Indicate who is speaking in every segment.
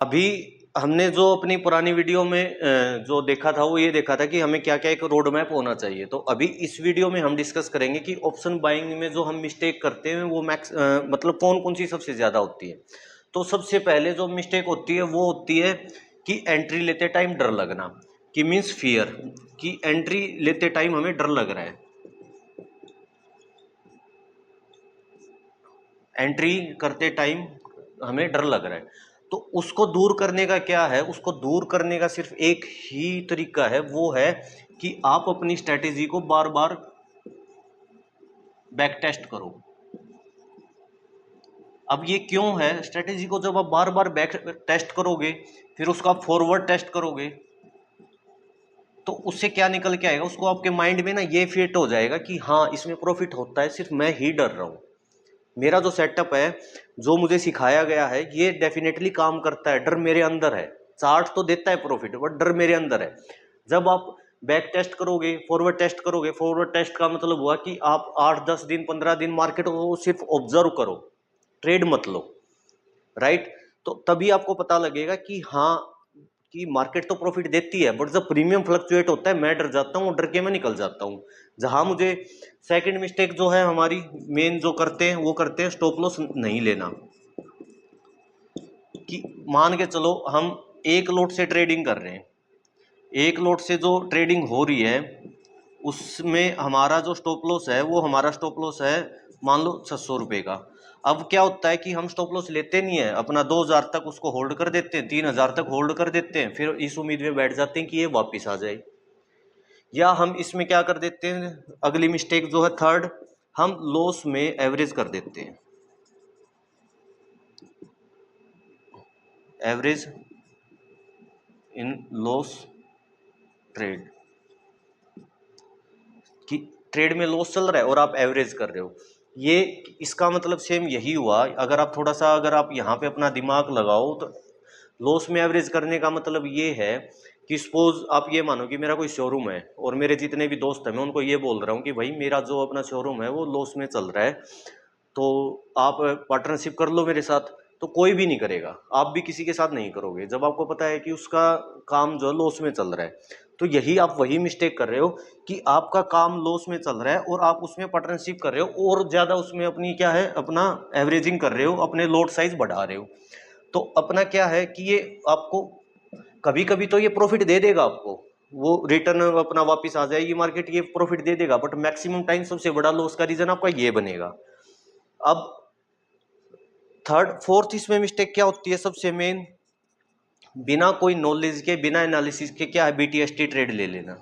Speaker 1: अभी हमने जो अपनी पुरानी वीडियो में जो देखा था वो ये देखा था कि हमें क्या क्या एक रोड मैप होना चाहिए। तो अभी इस वीडियो में हम डिस्कस करेंगे कि ऑप्शन बाइंग में जो हम मिस्टेक करते हैं वो मतलब कौन कौन सी सबसे ज़्यादा होती है। तो सबसे पहले जो मिस्टेक होती है वो होती है कि एंट्री लेते टाइम डर लगना, कि मीन्स फियर, कि एंट्री लेते टाइम हमें डर लग रहा है, एंट्री करते टाइम हमें डर लग रहा है। तो उसको दूर करने का क्या है, उसको दूर करने का सिर्फ एक ही तरीका है, वो है कि आप अपनी स्ट्रेटेजी को बार बार बैक टेस्ट करो। अब ये क्यों है, स्ट्रेटेजी को जब आप बार बार बैक टेस्ट करोगे, फिर उसको आप फॉरवर्ड टेस्ट करोगे, तो उससे क्या निकल के आएगा, उसको आपके माइंड में ना ये फिट हो जाएगा कि हाँ इसमें प्रॉफिट होता है, सिर्फ मैं ही डर रहा हूँ। मेरा जो सेटअप है, जो मुझे सिखाया गया है, ये डेफिनेटली काम करता है, डर मेरे अंदर है। चार्ट तो देता है प्रॉफिट, बट डर मेरे अंदर है। जब आप बैक टेस्ट करोगे, फॉरवर्ड टेस्ट करोगे, फॉरवर्ड टेस्ट का मतलब हुआ कि आप 8-10 दिन 15 दिन मार्केट को सिर्फ ऑब्जर्व करो, ट्रेड मत लो, राइट। तो तभी आपको पता लगेगा कि हाँ, कि मार्केट तो प्रॉफिट देती है, बट जब प्रीमियम फ्लक्चुएट होता है मैं डर जाता हूँ, डर के मैं निकल जाता हूँ। जहां मुझे सेकंड मिस्टेक जो है हमारी मेन जो करते हैं वो करते हैं स्टॉप लॉस नहीं लेना। कि मान के चलो हम एक लोट से ट्रेडिंग कर रहे हैं, एक लोट से जो ट्रेडिंग हो रही है उसमें हमारा जो स्टॉप लॉस है, वो हमारा स्टॉप लॉस है मान लो 600 रुपये का। अब क्या होता है कि हम स्टॉप लॉस लेते नहीं है, अपना 2000 तक उसको होल्ड कर देते हैं, 3000 तक होल्ड कर देते हैं, फिर इस उम्मीद में बैठ जाते हैं कि ये वापस आ जाए। या हम इसमें क्या कर देते हैं, अगली मिस्टेक जो है थर्ड, हम लॉस में एवरेज कर देते हैं, एवरेज इन लॉस ट्रेड, कि ट्रेड में लॉस चल रहा है और आप एवरेज कर रहे हो। ये इसका मतलब सेम यही हुआ। अगर आप थोड़ा सा अगर आप यहाँ पे अपना दिमाग लगाओ तो लॉस में एवरेज करने का मतलब ये है कि सपोज आप ये मानो कि मेरा कोई शोरूम है और मेरे जितने भी दोस्त हैं मैं उनको ये बोल रहा हूँ कि भाई मेरा जो अपना शोरूम है वो लॉस में चल रहा है, तो आप पार्टनरशिप कर लो मेरे साथ। तो कोई भी नहीं करेगा, आप भी किसी के साथ नहीं करोगे जब आपको पता है कि उसका काम जो है लॉस में चल रहा है। तो यही आप वही मिस्टेक कर रहे हो कि आपका काम लॉस में चल रहा है और आप उसमें पार्टनरशिप कर रहे हो और ज़्यादा उसमें अपनी क्या है, अपना एवरेजिंग कर रहे हो, अपने लोड साइज बढ़ा रहे हो। तो अपना क्या है कि ये आपको कभी कभी तो ये प्रॉफिट दे देगा आपको, वो रिटर्न अपना वापस आ जाएगी मार्केट, ये प्रॉफिट दे देगा, बट मैक्सिमम टाइम सबसे बड़ा लॉस का रीजन आपका ये बनेगा। अब थर्ड फोर्थ इसमें मिस्टेक क्या होती है सबसे मेन, बिना कोई नॉलेज के बिना एनालिसिस के क्या है, बीटीएसटी ट्रेड ले लेना।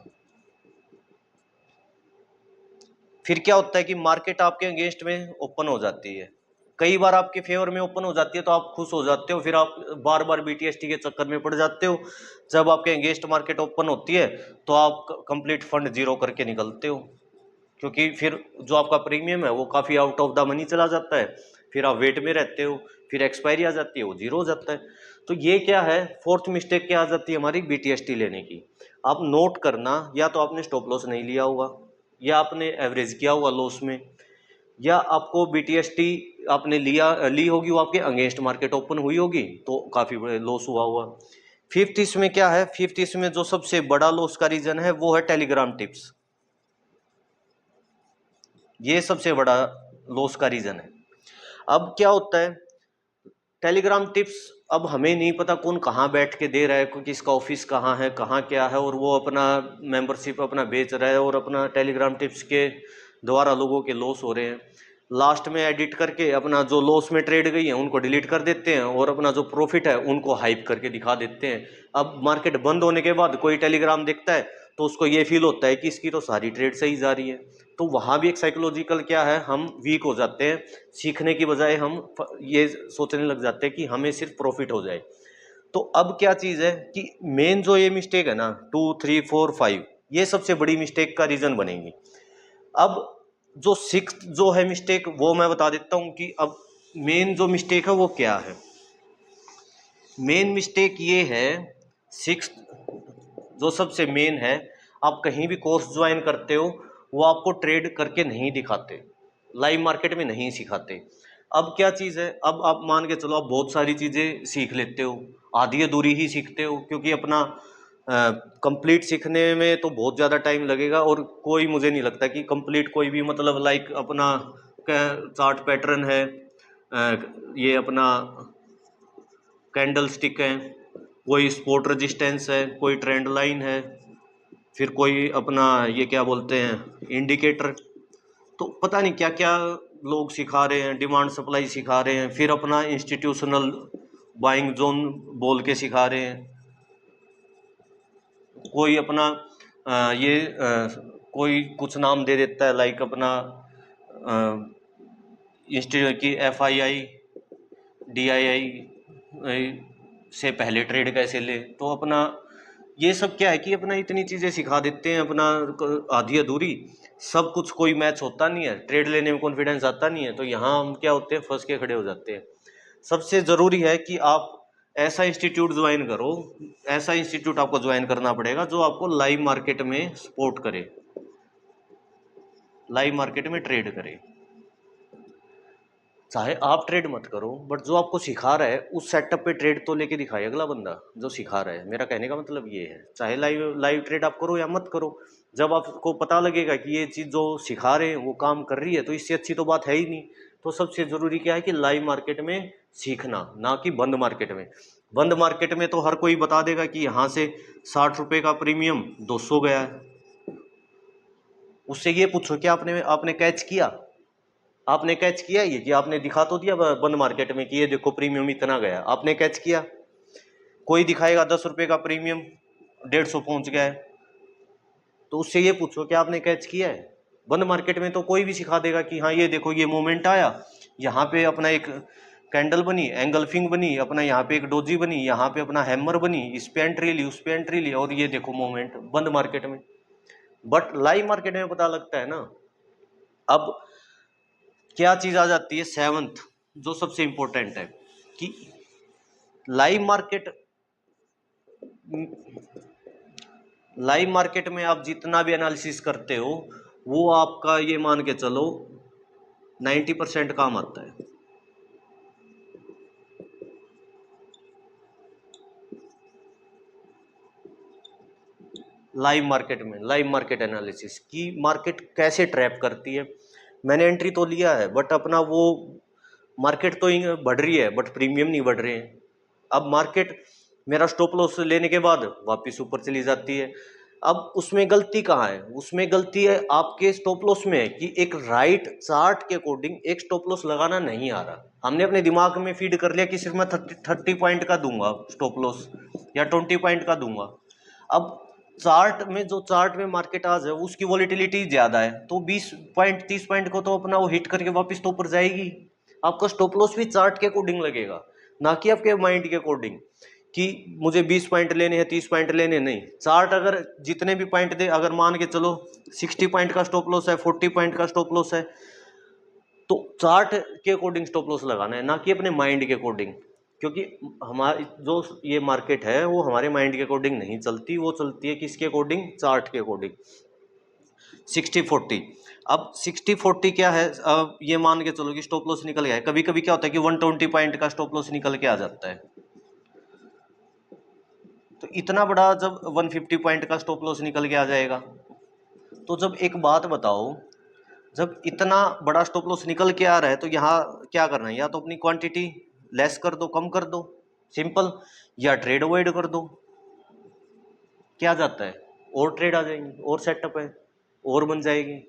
Speaker 1: फिर क्या होता है कि मार्केट आपके अगेंस्ट में ओपन हो जाती है, कई बार आपके फेवर में ओपन हो जाती है तो आप खुश हो जाते हो, फिर आप बार बार बीटीएसटी के चक्कर में पड़ जाते हो। जब आपके अगेंस्ट मार्केट ओपन होती है तो आप कंप्लीट फंड जीरो करके निकलते हो, क्योंकि फिर जो आपका प्रीमियम है वो काफ़ी आउट ऑफ द मनी चला जाता है, फिर आप वेट में रहते हो, फिर एक्सपायरी आ जाती है, वो जीरो हो जाता है। तो ये क्या है, फोर्थ मिस्टेक क्या आ जाती है हमारी बीटीएसटी लेने की। आप नोट करना, या तो आपने स्टॉप लॉस नहीं लिया होगा, या आपने एवरेज किया हुआ लॉस में, या आपको बीटीएसटी आपने ली होगी, वो आपके अगेंस्ट मार्केट ओपन हुई होगी तो काफ़ी बड़े लॉस हुआ हुआ। फिफ्थ इसमें क्या है, फिफ्थ इसमें जो सबसे बड़ा लॉस का रीजन है वो है टेलीग्राम टिप्स। ये सबसे बड़ा लॉस का रीजन है। अब क्या होता है, टेलीग्राम टिप्स, अब हमें नहीं पता कौन कहाँ बैठ के दे रहा है, क्योंकि इसका ऑफिस कहाँ है कहाँ क्या है, और वो अपना मेंबरशिप अपना बेच रहा है और अपना टेलीग्राम टिप्स के द्वारा लोगों के लॉस हो रहे हैं। लास्ट में एडिट करके अपना जो लॉस में ट्रेड गई है उनको डिलीट कर देते हैं और अपना जो प्रॉफिट है उनको हाइप करके दिखा देते हैं। अब मार्केट बंद होने के बाद कोई टेलीग्राम देखता है तो उसको ये फील होता है कि इसकी तो सारी ट्रेड सही जा रही है। तो वहाँ भी एक साइकोलॉजिकल क्या है, हम वीक हो जाते हैं, सीखने की बजाय हम ये सोचने लग जाते हैं कि हमें सिर्फ प्रॉफिट हो जाए। तो अब क्या चीज़ है कि मेन जो ये मिस्टेक है ना, 2, 3, 4, 5, ये सबसे बड़ी मिस्टेक का रीज़न बनेंगी। अब जो सिक्स्थ जो है मिस्टेक वो मैं बता देता हूँ कि अब मेन जो मिस्टेक है वो क्या है। मेन मिस्टेक ये है, सिक्स्थ जो सबसे मेन है, आप कहीं भी कोर्स ज्वाइन करते हो वो आपको ट्रेड करके नहीं दिखाते, लाइव मार्केट में नहीं सिखाते। अब क्या चीज़ है, अब आप मान के चलो आप बहुत सारी चीज़ें सीख लेते हो, आधी अधूरी ही सीखते हो, क्योंकि अपना कंप्लीट सीखने में तो बहुत ज़्यादा टाइम लगेगा, और कोई मुझे नहीं लगता कि कंप्लीट कोई भी मतलब लाइक अपना चार्ट पैटर्न है, ये अपना कैंडल स्टिक है, कोई स्पोर्ट रेजिस्टेंस है, कोई ट्रेंड लाइन है, फिर कोई अपना ये क्या बोलते हैं इंडिकेटर, तो पता नहीं क्या क्या लोग सिखा रहे हैं, डिमांड सप्लाई सिखा रहे हैं, फिर अपना इंस्टीट्यूशनल बाइंग जोन बोल के सिखा रहे हैं, कोई अपना कोई कुछ नाम दे देता है लाइक अपना इंस्टीट्यूट की FII DII से पहले ट्रेड कैसे ले, तो अपना ये सब क्या है कि अपना इतनी चीज़ें सिखा देते हैं अपना आधी अधूरी, सब कुछ कोई मैच होता नहीं है, ट्रेड लेने में कॉन्फिडेंस आता नहीं है, तो यहाँ हम क्या होते हैं फंस के खड़े हो जाते हैं। सबसे ज़रूरी है कि आप ऐसा इंस्टीट्यूट ज्वाइन करो, ऐसा इंस्टीट्यूट आपको ज्वाइन करना पड़ेगा जो आपको लाइव मार्केट में सपोर्ट करे, लाइव मार्केट में ट्रेड करे। चाहे आप ट्रेड मत करो, बट जो आपको सिखा रहा है उस सेटअप पे ट्रेड तो लेके दिखाए अगला बंदा जो सिखा रहा है। मेरा कहने का मतलब ये है, चाहे लाइव लाइव ट्रेड आप करो या मत करो, जब आपको पता लगेगा कि ये चीज़ जो सिखा रहे हैं वो काम कर रही है, तो इससे अच्छी तो बात है ही नहीं। तो सबसे ज़रूरी क्या है कि लाइव मार्केट में सीखना, ना कि बंद मार्केट में। बंद मार्केट में तो हर कोई बता देगा कि यहाँ से 60 रुपये का प्रीमियम 200 गया है, उससे ये पूछो कि आपने आपने कैच किया, आपने कैच किया ये कि आपने दिखा तो दिया बंद मार्केट में कि ये देखो प्रीमियम इतना गया, आपने कैच किया? कोई दिखाएगा 10 रुपये का प्रीमियम 150 पहुंच गया है, तो उससे ये पूछो कि आपने कैच किया है? बंद मार्केट में तो कोई भी सिखा देगा कि हाँ ये देखो ये मोमेंट आया, यहाँ पे अपना एक कैंडल बनी, एंगल्फिंग बनी, अपना यहाँ पे एक डोजी बनी, यहाँ पे अपना हैमर बनी, इस पे एंट्री ली, उस पे एंट्री ली, और ये देखो मोमेंट बंद मार्केट में। बट लाइव मार्केट में पता लगता है ना। अब क्या चीज आ जाती है, सेवंथ जो सबसे इंपॉर्टेंट है कि लाइव मार्केट में आप जितना भी एनालिसिस करते हो वो आपका ये मान के चलो 90% काम आता है। लाइव मार्केट में, लाइव मार्केट एनालिसिस की मार्केट कैसे ट्रैप करती है। मैंने एंट्री तो लिया है, बट अपना वो मार्केट तो बढ़ रही है बट प्रीमियम नहीं बढ़ रहे हैं। अब मार्केट मेरा स्टॉप लॉस लेने के बाद वापस ऊपर चली जाती है। अब उसमें गलती कहाँ है? उसमें गलती है आपके स्टॉप लॉस में है कि एक राइट चार्ट के अकॉर्डिंग एक स्टॉप लॉस लगाना नहीं आ रहा। हमने अपने दिमाग में फीड कर लिया कि सिर्फ मैं 30 पॉइंट का दूंगा स्टॉप लॉस या 20 पॉइंट का दूंगा। अब चार्ट में जो चार्ट में मार्केट आज है उसकी वॉलिटिलिटी ज्यादा है, तो 20 पॉइंट 30 पॉइंट को तो अपना वो हिट करके वापस तो ऊपर जाएगी। आपका स्टॉप लॉस भी चार्ट के अकॉर्डिंग लगेगा, ना कि आपके माइंड के अकॉर्डिंग कि मुझे 20 पॉइंट लेने हैं 30 पॉइंट लेने नहीं। चार्ट अगर जितने भी पॉइंट दे, अगर मान के चलो 60 पॉइंट का स्टॉप लॉस है, 40 पॉइंट का स्टॉप लॉस है, तो चार्ट के अकॉर्डिंग स्टॉप लॉस लगाना है, ना कि अपने माइंड के अकॉर्डिंग। क्योंकि हमारी जो ये मार्केट है वो हमारे माइंड के अकॉर्डिंग नहीं चलती, वो चलती है किसके अकॉर्डिंग? चार्ट के अकॉर्डिंग। 60-40। अब 60-40 क्या है? अब ये मान के चलो कि स्टॉप लॉस निकल गया है। कभी कभी क्या होता है कि 120 पॉइंट का स्टॉप लॉस निकल के आ जाता है, तो इतना बड़ा जब 150 पॉइंट का स्टॉप लॉस निकल के आ जाएगा, तो जब एक बात बताओ, जब इतना बड़ा स्टॉप लॉस निकल के आ रहा है तो यहाँ क्या करना है? या तो अपनी क्वांटिटी लेस कर दो, कम कर दो, सिंपल, या ट्रेड अवॉइड कर दो। क्या जाता है? और ट्रेड आ जाएंगी, और सेटअप है, और बन जाएगी।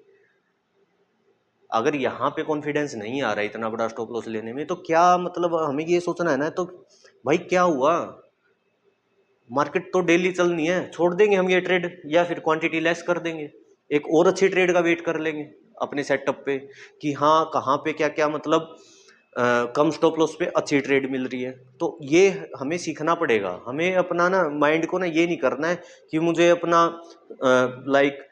Speaker 1: अगर यहाँ पे कॉन्फिडेंस नहीं आ रहा है इतना बड़ा स्टॉप लॉस लेने में, तो क्या मतलब हमें ये सोचना है ना, तो भाई क्या हुआ, मार्केट तो डेली चलनी है, छोड़ देंगे हम ये ट्रेड या फिर क्वांटिटी लेस कर देंगे, एक और अच्छी ट्रेड का वेट कर लेंगे अपने सेटअप पे कि हाँ कहाँ पे क्या क्या मतलब कम स्टॉप लॉस पे अच्छी ट्रेड मिल रही है। तो ये हमें सीखना पड़ेगा। हमें अपना ना माइंड को ना ये नहीं करना है कि मुझे अपना लाइक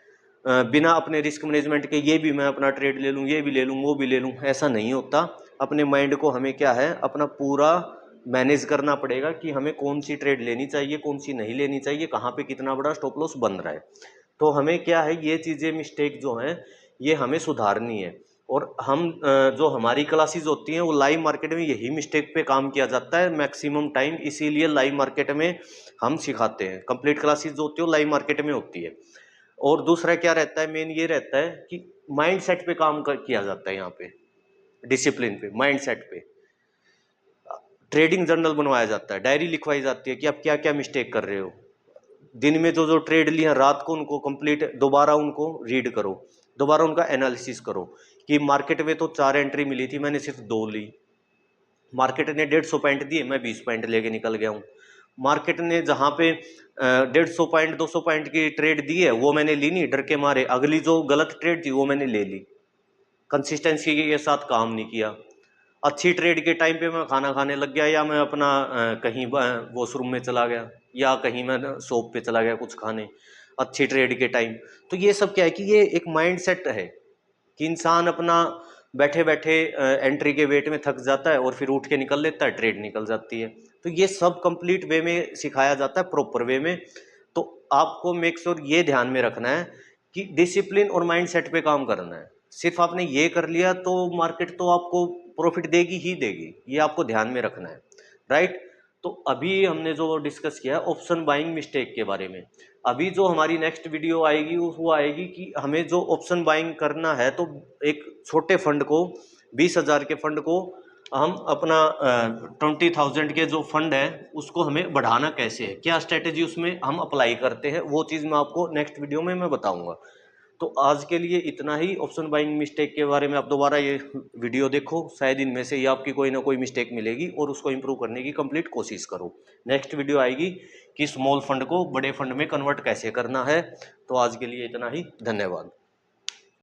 Speaker 1: बिना अपने रिस्क मैनेजमेंट के ये भी मैं अपना ट्रेड ले लूँ, ये भी ले लूँ, वो भी ले लूँ, ऐसा नहीं होता। अपने माइंड को हमें क्या है अपना पूरा मैनेज करना पड़ेगा कि हमें कौन सी ट्रेड लेनी चाहिए, कौन सी नहीं लेनी चाहिए, कहाँ पे कितना बड़ा स्टॉप लॉस बन रहा है। तो हमें क्या है, ये चीज़ें मिस्टेक जो हैं ये हमें सुधारनी है। और हम जो हमारी क्लासेस होती हैं वो लाइव मार्केट में यही मिस्टेक पे काम किया जाता है मैक्सिमम टाइम, इसीलिए लाइव मार्केट में हम सिखाते हैं। कंप्लीट क्लासेस जो होती है वो लाइव मार्केट में होती है। और दूसरा क्या रहता है, मेन ये रहता है कि माइंड सेट पे किया जाता है यहाँ पे, डिसिप्लिन पे, माइंड सेट पे। ट्रेडिंग जर्नल बनवाया जाता है, डायरी लिखवाई जाती है कि आप क्या क्या मिस्टेक कर रहे हो। दिन में जो जो ट्रेड लिए रात को उनको कंप्लीट दोबारा उनको रीड करो, दोबारा उनका एनालिसिस करो कि मार्केट में तो 4 एंट्री मिली थी, मैंने सिर्फ 2 ली। मार्केट ने 150 पॉइंट दिए, मैं 20 पॉइंट लेके निकल गया हूँ। मार्केट ने जहाँ पे 150 पॉइंट 200 पॉइंट की ट्रेड दी है वो मैंने ली नहीं, डर के मारे। अगली जो गलत ट्रेड थी वो मैंने ले ली, कंसिस्टेंसी के साथ काम नहीं किया। अच्छी ट्रेड के टाइम पे मैं खाना खाने लग गया, या मैं अपना कहीं वॉशरूम में चला गया, या कहीं मैं शॉप पे चला गया कुछ खाने, अच्छी ट्रेड के टाइम। तो ये सब क्या है कि ये एक माइंड सेट है कि इंसान अपना बैठे बैठे एंट्री के वेट में थक जाता है और फिर उठ के निकल लेता है, ट्रेड निकल जाती है। तो ये सब कंप्लीट वे में सिखाया जाता है, प्रॉपर वे में। तो आपको मेक श्योर ये ध्यान में रखना है कि डिसिप्लिन और माइंड सेट पे काम करना है। सिर्फ आपने ये कर लिया तो मार्केट तो आपको प्रॉफिट देगी ही देगी, ये आपको ध्यान में रखना है, राइट। तो अभी हमने जो डिस्कस किया ऑप्शन बाइंग मिस्टेक के बारे में। अभी जो हमारी नेक्स्ट वीडियो आएगी वो आएगी कि हमें जो ऑप्शन बाइंग करना है, तो एक छोटे फंड को, 20,000 के फंड को हम अपना 20,000 के जो फंड है उसको हमें बढ़ाना कैसे है, क्या स्ट्रेटेजी उसमें हम अप्लाई करते हैं, वो चीज़ मैं आपको नेक्स्ट वीडियो में मैं बताऊंगा। तो आज के लिए इतना ही। ऑप्शन बाइंग मिस्टेक के बारे में आप दोबारा ये वीडियो देखो, शायद इनमें से ही आपकी कोई ना कोई मिस्टेक मिलेगी और उसको इंप्रूव करने की कंप्लीट कोशिश करो। नेक्स्ट वीडियो आएगी कि स्मॉल फंड को बड़े फंड में कन्वर्ट कैसे करना है। तो आज के लिए इतना ही, धन्यवाद।